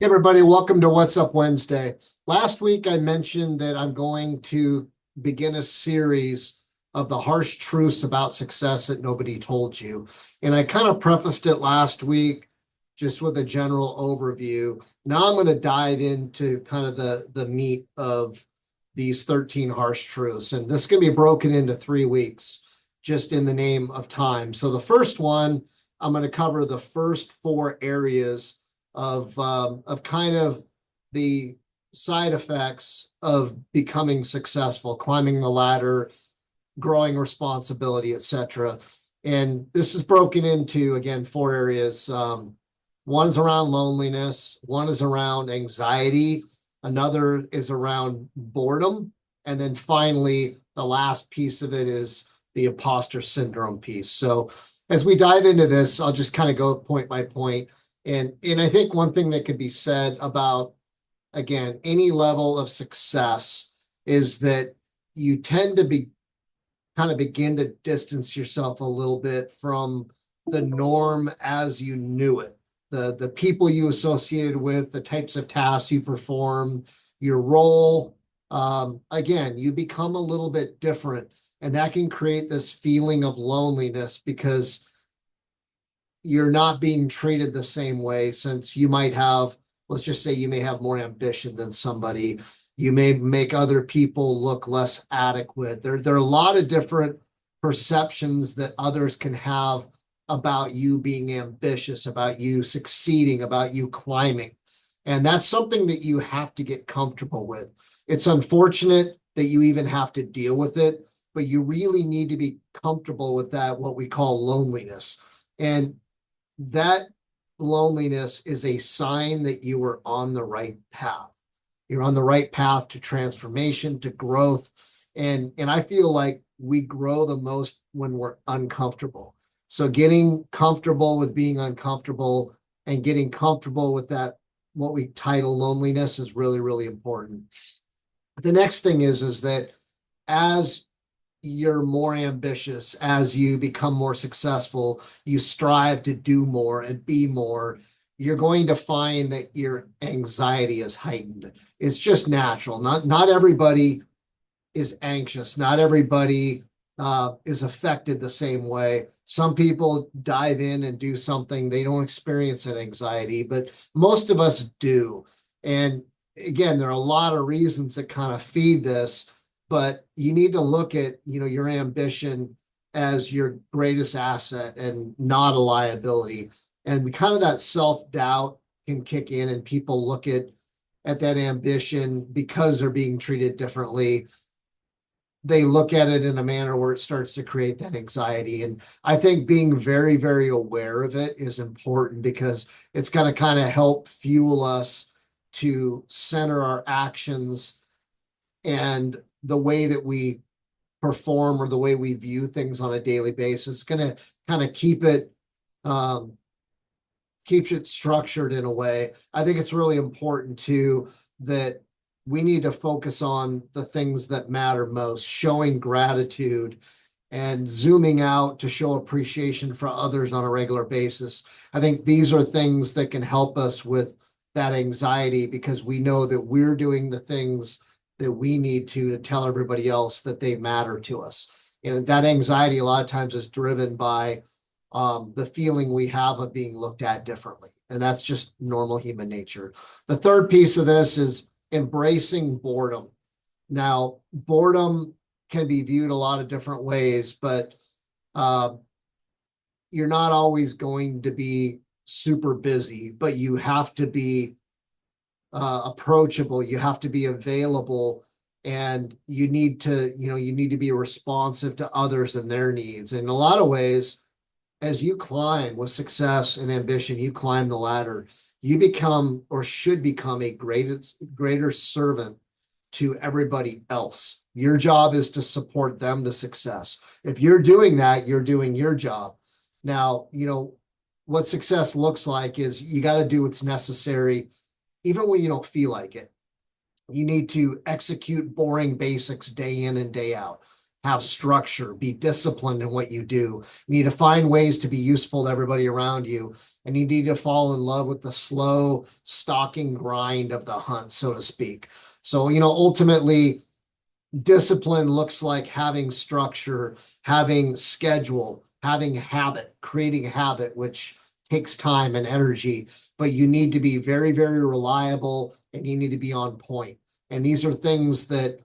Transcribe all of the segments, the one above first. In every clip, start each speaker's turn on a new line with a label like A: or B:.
A: Hey everybody, welcome to What's Up Wednesday. Last week I mentioned that I'm going to begin a series of the harsh truths about success that nobody told you. And I kind of prefaced it last week just with a general overview. Now I'm going to dive into kind of the meat of these 13 harsh truths. And this is going to be broken into 3 weeks just in the name of time. So the first one, I'm going to cover the first 4 areas of kind of the side effects of becoming successful, climbing the ladder, growing responsibility, etc. And this is broken into, again, 4 areas. One is around loneliness, one is around anxiety, another is around boredom, and then finally, the last piece of it is the imposter syndrome piece. So as we dive into this, I'll just kind of go point by point. And I think one thing that could be said about, again, any level of success is that you tend to be kind of begin to distance yourself a little bit from the norm as you knew it. The people you associated with, the types of tasks you perform, your role. Again, you become a little bit different, and that can create this feeling of loneliness because you're not being treated the same way, since you might have, let's just say you may have more ambition than somebody. You may make other people look less adequate. There are a lot of different perceptions that others can have about you being ambitious, about you succeeding, about you climbing. And that's something that you have to get comfortable with. It's unfortunate that you even have to deal with it, but you really need to be comfortable with that, what we call loneliness. And that loneliness is a sign that you are on the right path. You're on the right path to transformation, to growth. And I feel like we grow the most when we're uncomfortable. So getting comfortable with being uncomfortable and getting comfortable with that, what we title loneliness, is really, really important. The next thing is that as you're more ambitious, as you become more successful, you strive to do more and be more, you're going to find that your anxiety is heightened. It's just natural. Not everybody is anxious. Not everybody is affected the same way. Some people dive in and do something, they don't experience an anxiety, but most of us do. And again, there are a lot of reasons that kind of feed this, but you need to look at, your ambition as your greatest asset and not a liability. And kind of that self-doubt can kick in, and people look at that ambition because they're being treated differently. They look at it in a manner where it starts to create that anxiety. And I think being very, very aware of it is important, because it's going to kind of help fuel us to center our actions and the way that we perform, or the way we view things on a daily basis. It's going to kind of keeps it structured in a way. I think it's really important too that we need to focus on the things that matter most, showing gratitude and zooming out to show appreciation for others on a regular basis. I think these are things that can help us with that anxiety, because we know that we're doing the things that we need to tell everybody else that they matter to us. And that anxiety a lot of times is driven by the feeling we have of being looked at differently. And that's just normal human nature. The third piece of this is embracing boredom. Now, boredom can be viewed a lot of different ways, but you're not always going to be super busy, but you have to be approachable. You have to be available, and you need to be responsive to others and their needs. In a lot of ways, as you climb with success and ambition, you climb the ladder, you become, or should become, a greater servant to everybody else. Your job is to support them to success. If you're doing that, you're doing your job. Now, what success looks like is you got to do what's necessary, even when you don't feel like it. You need to execute boring basics day in and day out. have structure, be disciplined in what you do. You need to find ways to be useful to everybody around you. And you need to fall in love with the slow stalking grind of the hunt, so to speak. So, ultimately, discipline looks like having structure, having schedule, having habit, creating habit, which takes time and energy, but you need to be very, very reliable and you need to be on point. And these are things that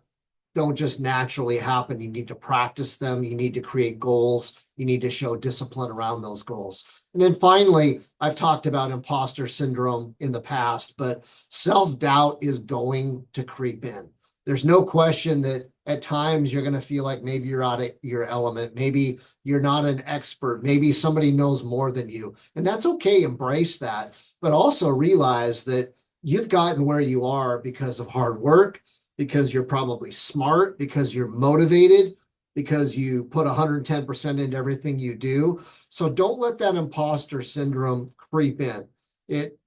A: don't just naturally happen. You need to practice them. You need to create goals. You need to show discipline around those goals. And then finally, I've talked about imposter syndrome in the past, but self-doubt is going to creep in. There's no question that at times you're going to feel like maybe you're out of your element. Maybe you're not an expert. Maybe somebody knows more than you. And that's okay. Embrace that. But also realize that you've gotten where you are because of hard work, because you're probably smart, because you're motivated, because you put 110% into everything you do. So don't let that imposter syndrome creep in. It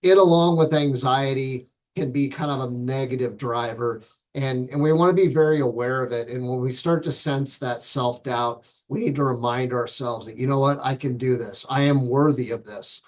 A: along with anxiety can be kind of a negative driver. And we want to be very aware of it. And when we start to sense that self-doubt, we need to remind ourselves that, you know what, I can do this. I am worthy of this.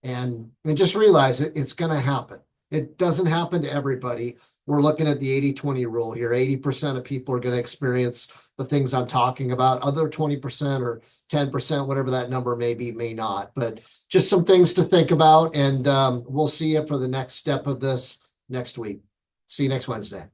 A: And just realize it's going to happen. It doesn't happen to everybody. We're looking at the 80-20 rule here. 80% of people are going to experience the things I'm talking about. Other 20% or 10%, whatever that number may be, may not. But just some things to think about. And we'll see you for the next step of this next week. See you next Wednesday.